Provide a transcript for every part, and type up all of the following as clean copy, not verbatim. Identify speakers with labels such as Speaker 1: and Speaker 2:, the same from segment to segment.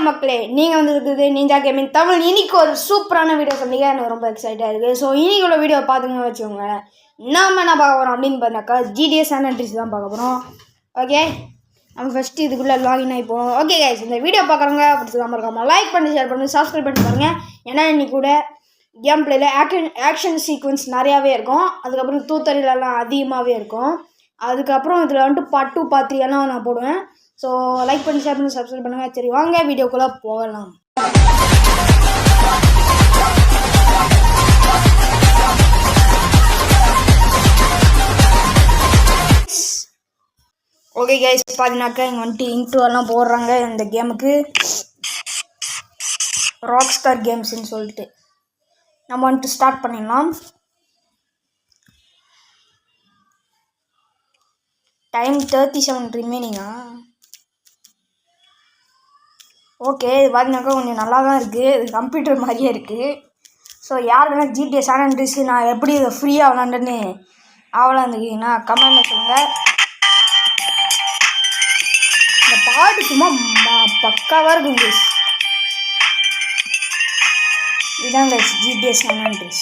Speaker 1: மக்களே, நீங்கள் வந்து நிஞ்சா கேமிங் தமிழ். இன்னைக்கு ஒரு சூப்பரான வீடியோ சொன்னீங்க, எனக்கு ரொம்ப எக்ஸைட்டாக இருக்குது. ஸோ இன்னைக்கு உள்ள வீடியோ பார்த்துங்க வச்சுக்கோங்க. நாம் என்ன பார்க்க போகிறோம் அப்படின்னு பார்த்தாக்கா GTA San Andreas தான் பார்க்க போகிறோம். ஓகே, நம்ம ஃபஸ்ட்டு இதுக்குள்ளே லாகின் ஆகி போகணும். ஓகே கைஸ், இந்த வீடியோ பார்க்குறவங்க பிடிச்சதான் இருக்காமல் லைக் பண்ணி ஷேர் பண்ணி சப்ஸ்கிரைப் பண்ணி பாருங்கள். ஏன்னா இன்னைக்கு கூட கேம் பிளேயில் ஆக்ஷன் சீக்வன்ஸ் நிறையாவே இருக்கும். அதுக்கப்புறம் தூத்தறிலெல்லாம் அதிகமாகவே இருக்கும். அதுக்கப்புறம் இதில் வந்துட்டு பார்ட் 2 பார்ட் 3 எல்லாம் நான் போடுவேன். ஸோ லைக் பண்ணி ஷேர் பண்ணி சப்ஸ்கிரைப் பண்ணுங்கள். சரி வாங்க வீடியோக்குள்ளே போகலாம். ஓகே கைஸ், பார்த்தீங்கன்னாக்கா இங்கே வந்துட்டு இன்ட்ரோலாம் போடுறாங்க இந்த கேமுக்கு. ராக் ஸ்டார் கேம்ஸ்ன்னு சொல்லிட்டு நம்ம வந்துட்டு ஸ்டார்ட் பண்ணிடலாம். டைம் 37 ரிமைனிங்கா? ஓகே, இது பார்த்தீங்கன்னாக்கா கொஞ்சம் நல்லா தான் இருக்குது. இது கம்ப்யூட்டர் மாதிரியே இருக்குது. ஸோ யாருக்குன்னா GTA San Andreas நான் எப்படி இதை ஃப்ரீயாக விளாண்டுன்னு ஆவலாக இருந்துக்கிங்கன்னா கமெண்ட்டில் சொல்லுங்கள். இந்த பாட்டு சும்மா பக்காவாக இருக்கும் கைஸ். இதுதான் கைஸ் GTA San Andreas.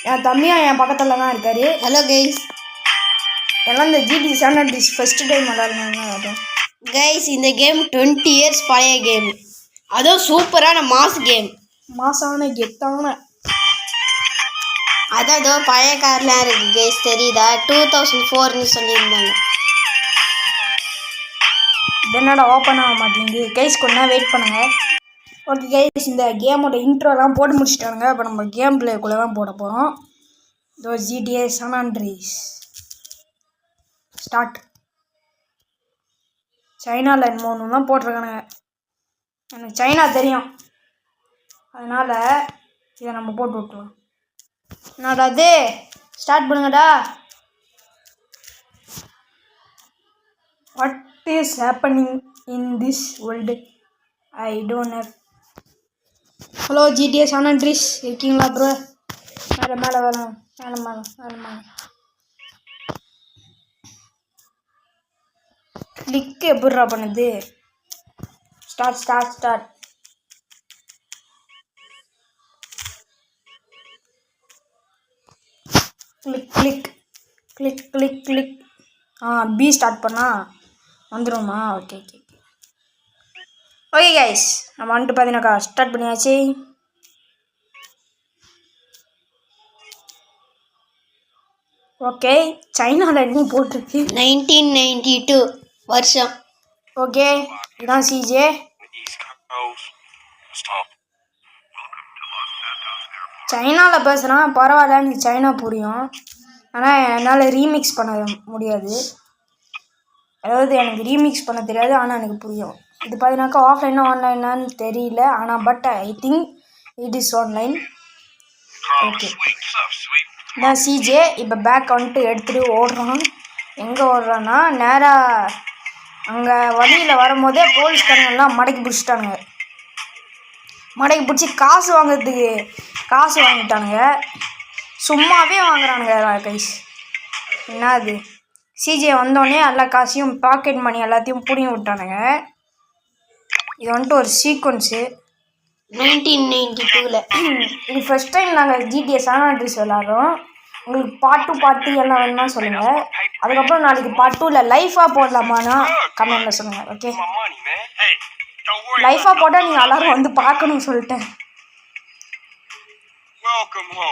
Speaker 1: என் தம்பியும் என் பக்கத்தில் தான் இருக்கார்.
Speaker 2: ஹலோ கைஸ்,
Speaker 1: எல்லாம் இந்த GTA San Andreas first time விளாட்றாங்க.
Speaker 2: கைஸ், இந்த கேம் 20 இயர்ஸ் பழைய கேம். அதுவும் சூப்பரான மாஸ் கேம்.
Speaker 1: மாசான கெத்தான
Speaker 2: அதான் பழைய கார்லாம் இருக்கு கைஸ், தெரியுதா? 2004ன்னு சொல்லியிருந்தாங்க.
Speaker 1: என்னடா ஓப்பன் ஆக மாட்டேங்குது கைஸ், கொஞ்ச நேரம் வெயிட் பண்ணுங்க. ஓகே கைஸ், இந்த கேமோட இன்ட்ரோலாம் போட்டு முடிச்சிட்டாங்க. இப்போ நம்ம கேம் பிளேக்குள்ளே தான் போட போகிறோம். இதோ GTA San Andreas ஸ்டார்ட். சைனாவில் என்னமோ தான் போட்டிருக்கானுங்க. எனக்கு சைனா தெரியும், அதனால் இதை நம்ம போட்டு விட்டுருவோம். என்னடா அது, ஸ்டார்ட் பண்ணுங்கடா. What is happening in this world? I don't have. Hello GTA San Andreas இருக்கீங்களா ப்ரோ? மேலே மேலே வரலாம், மேலே மேலே மேலே மேலே. கிளிக் எப்படிரா பண்ணுது? Start start start. Click click click click click. B start பண்ணா வந்துடுமா? ஓகே ஓகே ஓகே கைஸ், நம்ம வந்துட்டு பார்த்தீங்கன்னாக்கா ஸ்டார்ட் பண்ணியாச்சு. ஓகே, சைனாவில் இன்னும் போட்டிருக்கு
Speaker 2: 1992 வருஷம்.
Speaker 1: ஓகே, இதுதான் சிஜே. சைனாவில் பேசுகிறான், பரவாயில்ல, எனக்கு சைனா புரியும். ஆனால் என்னால் ரீமிக்ஸ் பண்ண முடியாது. அதாவது எனக்கு ரீமிக்ஸ் பண்ண தெரியாது, ஆனால் எனக்கு புரியும். இது பார்த்தீங்கன்னாக்கா ஆஃப்லைனா ஆன்லைனான்னு தெரியல, ஆனால் but I think it is online. Okay, நான் சிஜே. இப்போ பேக் வந்துட்டு எடுத்துகிட்டு ஓடுறான். எங்கே ஓடுறான்னா நேராக அங்கே வழியில் வரும்போதே போலீஸ்காரங்கெல்லாம் மடக்கி பிடிச்சிட்டானுங்க. மடக்கி பிடிச்சி காசு வாங்கிறதுக்கு காசு வாங்கிட்டானுங்க. சும்மாவே வாங்குறானுங்க கைஸ். என்ன அது, சிஜே வந்தோடனே எல்லா காசையும் பாக்கெட் மணி எல்லாத்தையும் பிடிங்கி விட்டானுங்க. இது வந்துட்டு ஒரு சீக்வன்ஸு
Speaker 2: 1992ல்.
Speaker 1: இது ஃபஸ்ட் டைம் நாங்கள் GTA San Andreas விளாட்றோம். உங்களுக்கு பார்ட் 2 பார்ட் 3 எல்லாம் வேணும்னா சொல்லுங்கள். அதுக்கப்புறம் நாளைக்கு பார்ட் 2ல் லைஃபாக போடலாமான்னா கமெண்டில் சொல்லுங்கள். ஓகே, லைஃபாக போட்டால் நீங்கள் எல்லோரும் வந்து பார்க்கணும்னு சொல்லிட்டேன்.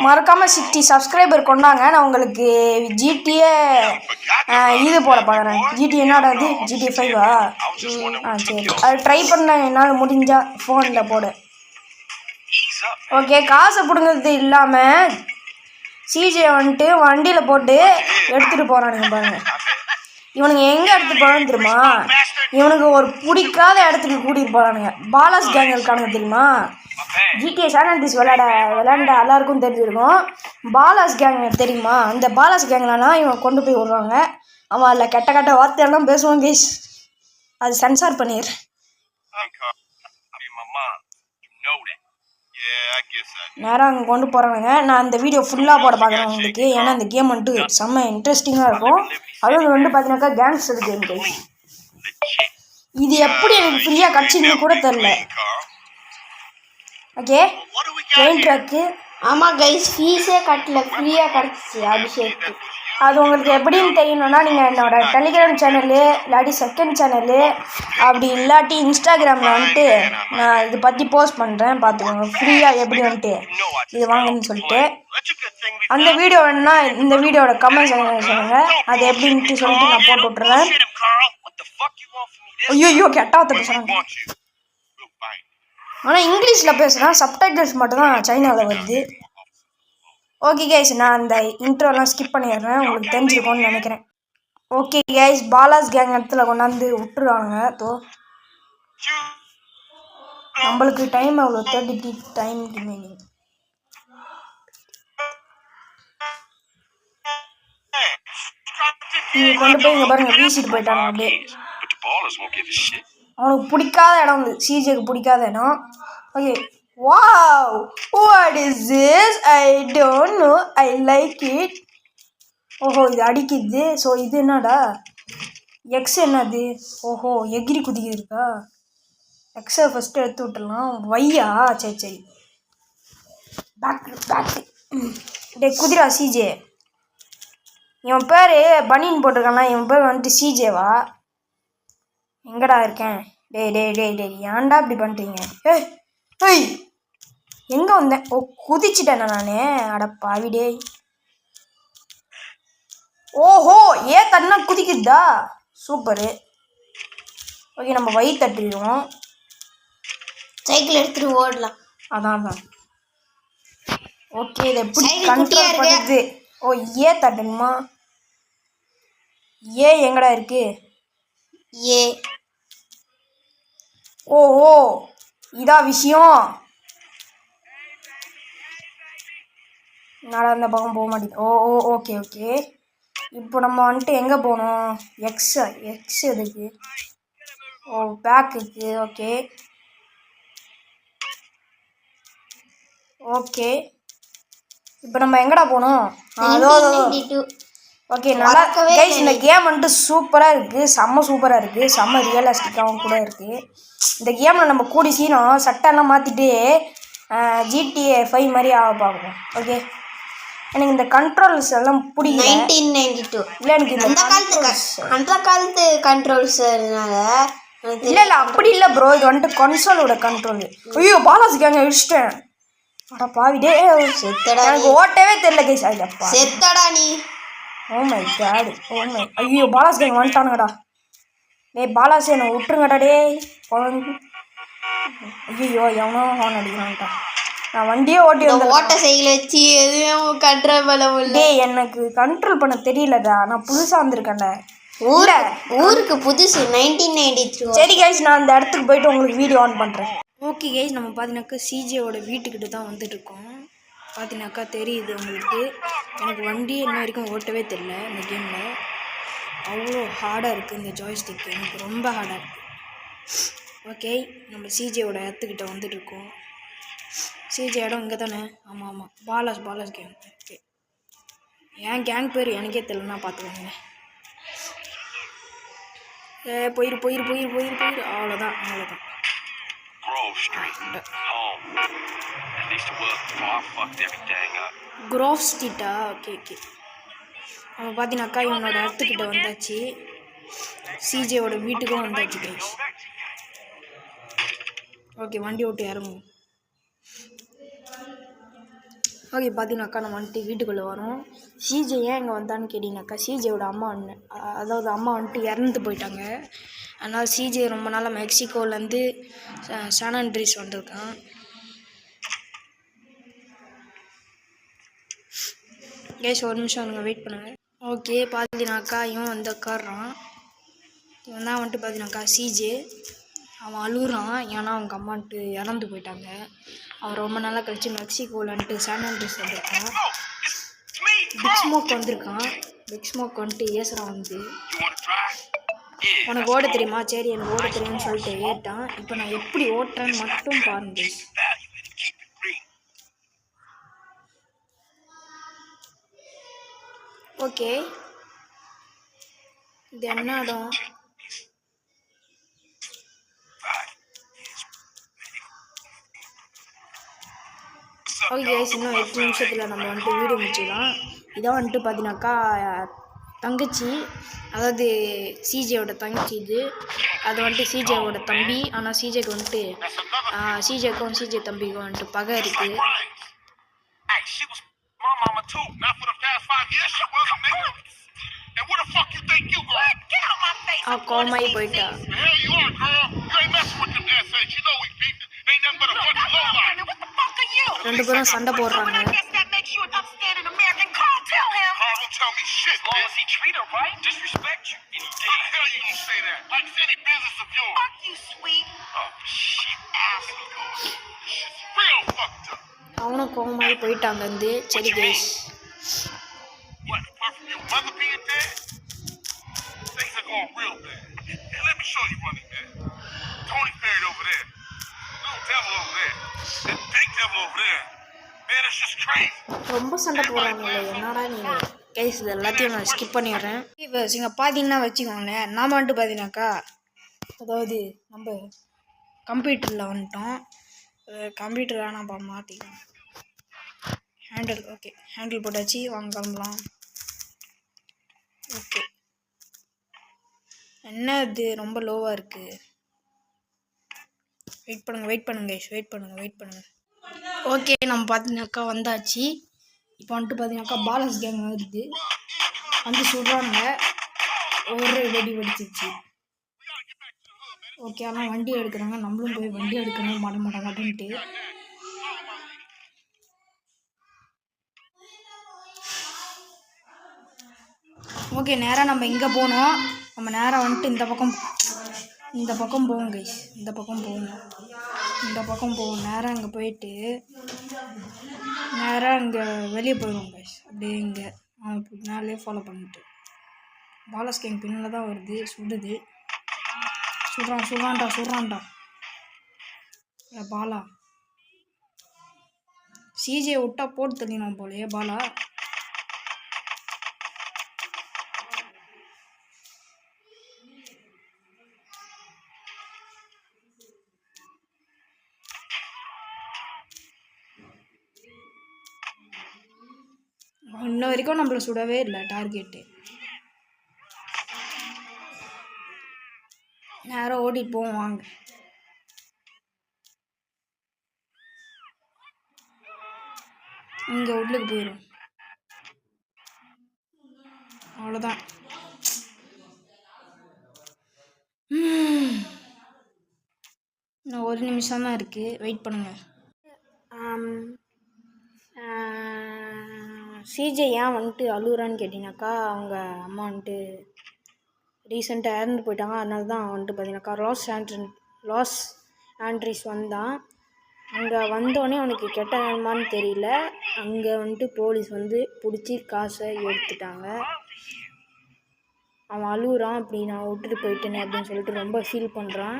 Speaker 1: மறக்காமல் 60 சப்ஸ்கிரைபர் கொண்டாங்க. நான் உங்களுக்கு GTA இது போட பார்க்குறேன். GTA என்னடா அது, GTA 5ஆ? சரி, அது ட்ரை பண்ண என்னால் முடிஞ்சால் ஃபோனில் போட. ஓகே, காசை பிடுங்கிறது இல்லாமல் சிஜே வந்துட்டு வண்டியில் போட்டு எடுத்துகிட்டு போகிறானுங்க பாருங்க. இவனுங்க எங்கே எடுத்துகிட்டு போகிறான்னு தெரியுமா? இவனுக்கு ஒரு பிடிக்காத இடத்துக்கு கூட்டிகிட்டு போகிறானுங்க. பாலாஸ் கேங் இருக்கானுங்க தெரியுமா? GTA San Andreas விளையாண்ட எல்லாருக்கும் தெரிஞ்சிருக்கும். பாலாஸ் கேங் தெரியுமா? அந்த பாலாஸ் கேங்லாம் இவன் கொண்டு போய் விடுறாங்க. அவன் அதில் கெட்ட கெட்ட வார்த்தையெல்லாம் பேசுவான் கைஸ். அது சென்சார் பண்ணிடு. நேராக அங்கே கொண்டு போகிறானுங்க. நான் இந்த வீடியோ ஃபுல்லாக போட பார்க்குறேன் உங்களுக்கு. ஏன்னா இந்த கேம் வந்துட்டு செம்ம இன்ட்ரெஸ்டிங்காக இருக்கும். அதுவும் வந்து பார்த்தீங்கன்னாக்கா கேங்ஸ்டர் கேம் கைஸ். இது எப்படி எனக்கு ஃப்ரீயாக கிடச்சின்னு கூட தெரில. Okay, train track.
Speaker 2: ஆமாம் கைஸ், ஃபீஸே கட்டல, ஃப்ரீயாக கிடச்சிச்சு அபிஷேக்.
Speaker 1: அது உங்களுக்கு எப்படின்னு தெரியணும்னா நீங்கள் என்னோட டெலிகிராம் சேனலு இல்லாட்டி செகண்ட் சேனலு அப்படி இல்லாட்டி இன்ஸ்டாகிராமில் வந்துட்டு நான் இது பற்றி போஸ்ட் பண்ணுறேன், பார்த்துக்கோங்க. ஃப்ரீயாக எப்படி வந்துட்டு இது வாங்கன்னு சொல்லிட்டு அந்த வீடியோ வேணுன்னா இந்த வீடியோட கமெண்ட் சொல்லுங்கள், அது எப்படின்ட்டு சொல்லிட்டு நான் போட்டு விட்றேன். ஐயோ கெட்டாவத்தை பேசுகிறாங்க, ஆனால் இங்கிலீஷில் பேசுகிறேன், சப்டைட்டில்ஸ் மட்டும்தான் சைனாவில் வருது. ஓகே கைஸ், நான் அந்த இன்ட்ரோலாம் ஸ்கிப் பண்ணிடுறேன், உங்களுக்கு தெரிஞ்சிருக்கும்னு நினைக்கிறேன். ஓகே கைஸ், பாலாஸ் கேங் இடத்துல கொண்டாந்து விட்டுருவாங்க. நம்மளுக்கு டைம் அவ்வளோ 30 டைம் ரிமைனிங். நீங்கள் கொண்டு போய் இங்கே பாருங்க, வீசிட்டு போயிட்டாங்க அப்படியே. அவனுக்கு பிடிக்காத இடம் வந்து சிஜேக்கு பிடிக்காத இடம். Okay, wow, what is this? I don't know, I like it. ஓஹோ, இது அடிக்குது. ஸோ இது என்னடா எக்ஸ் என்னது? ஓஹோ, எகிரி குதிக்குது இருக்கா. எக்ஸை ஃபஸ்ட்டு எடுத்து விட்டுடலாம். வையா, சரி பேக் டே குதிரா சிஜே. இவன் பேர் பனின்னு போட்டிருக்கானா, இவன் பேர் வந்துட்டு சிஜேவா? எங்கடா இருக்கேன்? டேய் ஏன்டா இப்படி பண்ணுறீங்க? ஏய் எங்கே வந்தேன்? ஓ, குதிச்சிட்டேண்ணா நான். அட பாவிடே. ஓஹோ, தண்ணா குதிக்குதா? சூப்பரு. ஓகே, நம்ம வயிறு தட்டிடுவோம்.
Speaker 2: சைக்கிள் எடுத்துகிட்டு ஓடலாம்.
Speaker 1: அதான். ஓகே, இதை எப்படி கண்ட்ரோல் பண்ணுது? ஓ, தட்டணுமா? எங்கடா இருக்கு? ஓஹோ, இதா விஷயம். நான் அந்த பக்கம் போக மாட்டேன். ஓகே. இப்போ நம்ம வந்துட்டு எங்கே போகணும்? எக்ஸ் எதுக்கு? ஓ, பேக்குக்கு. ஓகே இப்போ நம்ம எங்கடா போகணும்? ஓகே, நல்லா கைஸ், இந்த கேம் வந்துட்டு சூப்பராக இருக்குது, சூப்பராக இருக்குது, செம்ம ரியலிஸ்டிக்காகவும் கூட இருக்குது. இந்த கேமில் நம்ம கூடி சீனம் சட்டெல்லாம் மாற்றிட்டு GTA 5 மாதிரி ஆக பார்ப்போம். ஓகே, எனக்கு இந்த கண்ட்ரோல்ஸ் எல்லாம் பிடிக்கல.
Speaker 2: 1992
Speaker 1: இல்லை, எனக்கு
Speaker 2: அந்த காலத்து கண்ட்ரோல்ஸ்
Speaker 1: இல்லை அப்படி இல்லை ப்ரோ, இது வந்துட்டு கன்சோலோட கண்ட்ரோல். ஐயோ, பாலாஸ் கேங்க அடிச்சிட்டேன். அட பாவிடே, எனக்கு ஓட்டவே தெரியல கைஸ். ஐயப்பா,
Speaker 2: செத்தடா நீ.
Speaker 1: ஓ மை காட், ஐயோ, பாலாஸ் கேங் வந்துட்டானுங்கடா. பாலாஸ் என்னை விட்டுருங்கடா டேய். ஐயோ, எவனோ ஹார்ன் அடிக்கிறான்டா. நான் வண்டியே
Speaker 2: ஓட்ட சைக்கிள் வச்சு எதுவும் கண்ட்ரோல் பண்ண முடியல.
Speaker 1: எனக்கு கண்ட்ரோல் பண்ண தெரியலடா, நான் புதுசாக வந்திருக்கேன்ல.
Speaker 2: ஊருக்கு புதுசு 1993.
Speaker 1: சரி கைஸ், நான் அந்த இடத்துக்கு போயிட்டு உங்களுக்கு வீடியோ ஆன் பண்ணுறேன். ஓகே கைஸ், நம்ம பார்த்தீங்கன்னாக்கா சிஜேவோட வீட்டுக்கிட்ட தான் வந்துட்டுருக்கோம். பார்த்தீங்கன்னாக்கா தெரியுது உங்களுக்கு. எனக்கு வண்டி இன்ன வரைக்கும் ஓட்டவே தெரியல. இந்த கேமில் அவ்வளோ ஹார்டாக இருக்குது இந்த ஜாய்ஸ்டிக், எனக்கு ரொம்ப ஹார்டாக இருக்குது. ஓகே, நம்ம சிஜேவோட இடத்துக்கிட்ட வந்துட்டுருக்கோம். சிஜே இடம் இங்கே தானே? ஆமாம், பாலாஸ் கேங். ஓகே, என் கேங் பேர் எனக்கே தெரியலன்னா பார்த்துக்கோங்க. போயிரு. அவ்வளோதான். குரோவ் ஸ்ட்ரீட்டா? ஓகே. நம்ம பார்த்தீங்கன்னாக்கா இவனோட இடத்துக்கிட்ட வந்தாச்சு, சிஜேவோட வீட்டுக்கும் வந்தாச்சு கைஸ். ஓகே, வண்டி ஓட்டு இறங்கும். ஓகே, பார்த்தீங்கன்னாக்கா நம்ம வந்துட்டு வீட்டுக்குள்ளே வரோம். சிஜே ஏன் இங்கே வந்தான்னு கேட்டிங்கனாக்கா, சிஜேவோட அம்மா வந்துட்டு இறந்து போயிட்டாங்க. அதனால் சிஜே ரொம்ப நாளாக மெக்சிகோலேருந்து சான் ஆண்ட்ரீஸ் வந்திருக்கான். கேஸ் ஒரு நிமிஷம் அவங்க வெயிட் பண்ணுங்கள். ஓகே, பார்த்தீங்கன்னாக்கா இவன் வந்து உட்காடுறான். இவன் தான் வந்துட்டு பார்த்தீங்கன்னாக்கா சிஜே. அவன் அழுகுறான், ஏன்னா அவங்க அம்மான்ட்டு இறந்து போயிட்டாங்க. அவன் ரொம்ப நாளாக கழிச்சு மெக்சிகோலன்ட்டு சான் ஆண்ட்ரீஸ் வந்திருக்கான். பிக் ஸ்மோக் வந்திருக்கான். பிக் ஸ்மோக் வந்துட்டு ஏசுறான் வந்து, உனக்கு ஓட தெரியுமா? சரி, எனக்கு ஓட தெரியும்னு சொல்லிட்டு ஏட்டான். இப்போ நான் எப்படி ஓட்டுறேன்னு மட்டும் பாருங்க. ஓகே, இது என்ன இடம்? ஓகே கைஸ், இன்னும் 8 நிமிஷத்தில் நம்ம வந்துட்டு வீடியோ முடிச்சிடலாம். இதான் வந்துட்டு பார்த்தீங்கன்னாக்கா தங்கச்சி, அதாவது சிஜேவோட தங்கச்சி இது. அது வந்துட்டு சிஜேவோட தம்பி. ஆனால் சிஜேக்கு வந்துட்டு சிஜேக்கும் சிஜே தம்பிக்கும் வந்துட்டு பகை இருக்குது. கோமாயி போயிட்டா. ரெண்டு பேரும் சண்டை போடுறாங்க. அவனும் கோமாயி போயிட்டாங்க வந்து. சரி கைஸ், ரொம்ப சண்டை போடுறாங்க. என்னடா நீங்கள் கைஸ், இது எல்லாத்தையும் நான் ஸ்கிப் பண்ணிடுறேன். இப்போ இங்கே பார்த்தீங்கன்னா வச்சுக்கோங்களேன், நாம் வந்துட்டு பார்த்தீங்கன்னாக்கா, அதாவது நம்ம கம்ப்யூட்டரில் வந்துட்டோம். கம்ப்யூட்டர் நம்ம மாற்றிக்கலாம். ஹேண்டில், ஓகே ஹேண்டில் போட்டாச்சு. வாங்க கிளம்பலாம். ஓகே, என்ன இது ரொம்ப லோவாக இருக்குது. வெயிட் பண்ணுங்க கைஸ், வெயிட் பண்ணுங்கள். ஓகே, நம்ம பார்த்தீங்கன்னாக்கா வந்தாச்சு. இப்போ வந்துட்டு பார்த்தீங்கன்னாக்கா பாலஸ் கேங் வருது, வந்து சொல்கிறாங்க. ஒரு வெடி வெடிச்சிச்சு. ஓகே, ஆனால் வண்டி எடுக்கிறாங்க. நம்மளும் போய் வண்டி எடுக்கணும் மாட்டேன்ட்டு. ஓகே, நேராக நம்ம இங்கே போனோம். நம்ம நேராக வந்துட்டு இந்த பக்கம் போவோம் கைஸ். இந்த பக்கம் போவோம். நேராக இங்கே போயிட்டு நேராக இங்கே வெளியே போயிடுவோம் கைஸ். அப்படியே இங்கே மேலே ஃபாலோ பண்ணிட்டு பாலஸ் கேங் பின்னில் தான் வருது. சுடுது. சுடுறான்டா பாலா. சிஜே விட்டா போட்டு தள்ளினோம் போலையே பாலா. இன்ன வரைக்கும் நம்மளை சுடவே இல்லை டார்கெட்டு. நேரம் ஓடிட்டு போவோம் வாங்க. இங்கே உள்ளுக்கு போயிடும். அவ்வளோதான். இன்னும் 1 நிமிஷம் தான் இருக்குது. வெயிட் பண்ணுங்கள். சிஜே ஏன் வந்துட்டு அழுகுறான்னு கேட்டிங்கனாக்கா, அவங்க அம்மா வந்துட்டு ரீசெண்டாக இறந்து போயிட்டாங்க. அதனால தான் வந்துட்டு பார்த்தீங்கன்னாக்கா லாஸ் ஆண்ட்ரிஸ் வந்தான். அங்கே வந்தோடனே அவனுக்கு கெட்ட நேரமானு தெரியல. அங்கே வந்துட்டு போலீஸ் வந்து பிடிச்சி காசை எடுத்துட்டாங்க. அவன் அழுகுறான். அப்படி நான் விட்டுட்டு போயிட்டேனே அப்படின்னு சொல்லிட்டு ரொம்ப ஃபீல் பண்ணுறான்.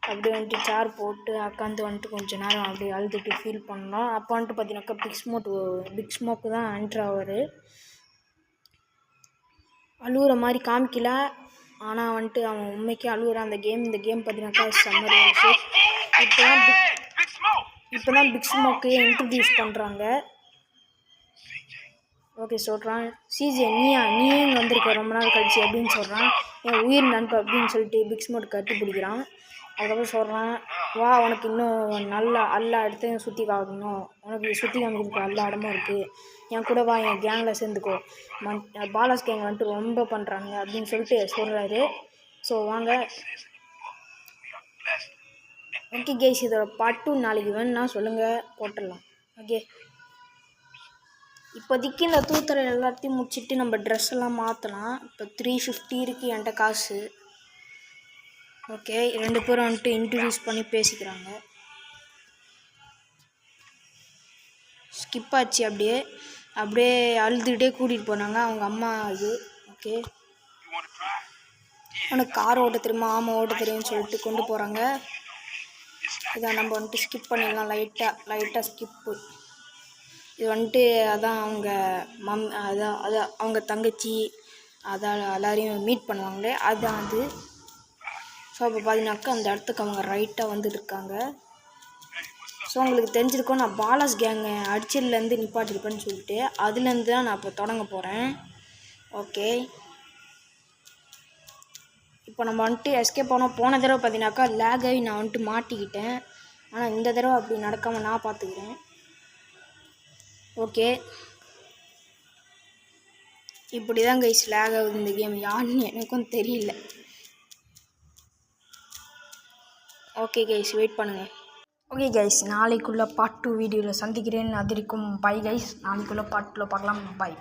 Speaker 1: அப்படி வந்துட்டு சேர் போட்டு உட்காந்து வந்துட்டு கொஞ்சம் நேரம் அப்படி அழுதுட்டு ஃபீல் பண்ணோம். அப்போ வந்துட்டு பார்த்தீங்கன்னாக்கா பிக் ஸ்மோக்கு தான் என்ட்ரு ஆவார். அழுகுற மாதிரி காமிக்கல, ஆனால் வந்துட்டு அவன் உண்மைக்கே அழுகுறான். இந்த கேம் பார்த்தீங்கன்னாக்கா சம்மர் வந்துச்சு. இப்போ தான் பிக் ஸ்மோக்கு இன்ட்ரடியூஸ் பண்ணுறாங்க. ஓகே, சொல்கிறான். சிஜே நீயே இங்கே வந்திருக்க ரொம்ப நாள் கழிச்சு அப்படின்னு சொல்கிறான். என் உயிர் நண்பு அப்படின்னு சொல்லிட்டு பிக் ஸ்மோக் கட்டி பிடிக்கிறான். அதுக்கப்புறம் சொல்கிறான், வா உனக்கு இன்னும் நல்லா எல்லா இடத்தையும் சுற்றி காக்கணும், உனக்கு சுற்றி காமிக்கிறதுக்கு எல்லா இடமும் இருக்குது, என் கூட வா, என் கேங்கில் சேர்ந்துக்கோ. பாலாஸ் கேங் வந்துட்டு ரொம்ப பண்ணுறாங்க அப்படின்னு சொல்லிட்டு சொல்கிறாரு. ஸோ வாங்க. ஓகே கைஸ், இதோட பார்ட் 2 நாளைக்கு வேணும்னா சொல்லுங்கள், போட்டுடலாம். ஓகே, இப்போதைக்கு இந்த தூத்தரை எல்லாத்தையும் முடிச்சுட்டு நம்ம ட்ரெஸ் எல்லாம் மாற்றலாம். இப்போ 350 இருக்குது என்கிட்ட காசு. ஓகே, 2 பேரும் வந்துட்டு இன்ட்ரடியூஸ் பண்ணி பேசிக்கிறாங்க. ஸ்கிப் ஆச்சு. அப்படியே அழுதுகிட்டே கூட்டிகிட்டு போனாங்க அவங்க அம்மா. இது ஓகே, உனக்கு கார் ஓட்ட தெரியுமா? ஆமாம் ஓட்ட தெரியும்னு சொல்லிட்டு கொண்டு போகிறாங்க. இதை நம்ம வந்துட்டு ஸ்கிப் பண்ணிடலாம். லைட்டாக ஸ்கிப்பு. இது வந்துட்டு அதான் அவங்க அதான் அவங்க தங்கச்சி அதான் எல்லாரையும் மீட் பண்ணுவாங்களே, அதுதான் அது. ஸோ அப்போ பார்த்தீங்கன்னாக்கா அந்த இடத்துக்கு அவங்க ரைட்டாக வந்துட்டு இருக்காங்க. ஸோ உங்களுக்கு தெரிஞ்சிருக்கோம், நான் பாலாஸ் கேங்கை அடிச்சதுலேருந்து நிப்பாட்டிருப்பேன்னு சொல்லிட்டு அதுலேருந்து தான் நான் இப்போ தொடங்க போகிறேன். ஓகே, இப்போ நம்ம வந்துட்டு எஸ்கேப் ஆனோம். போன தடவை பார்த்தீங்கன்னாக்கா லேக் ஆகி நான் வந்துட்டு மாட்டிக்கிட்டேன். ஆனால் இந்த தடவை அப்படி நடக்காமல் நான் பார்த்துக்கிறேன். ஓகே, இப்படி தான் கைஸ் லேக் ஆகுது இந்த கேம், யாருன்னு எனக்கும் தெரியல. ஓகே கைஸ், வெயிட் பண்ணுங்கள். ஓகே கைஸ், நாளைக்குள்ளே பார்ட் 2 வீடியோவில் சந்திக்கிறேன். அது வரைக்கும் பை கைஸ். நாளைக்குள்ளே பார்ட் 2 பார்க்கலாம். பை.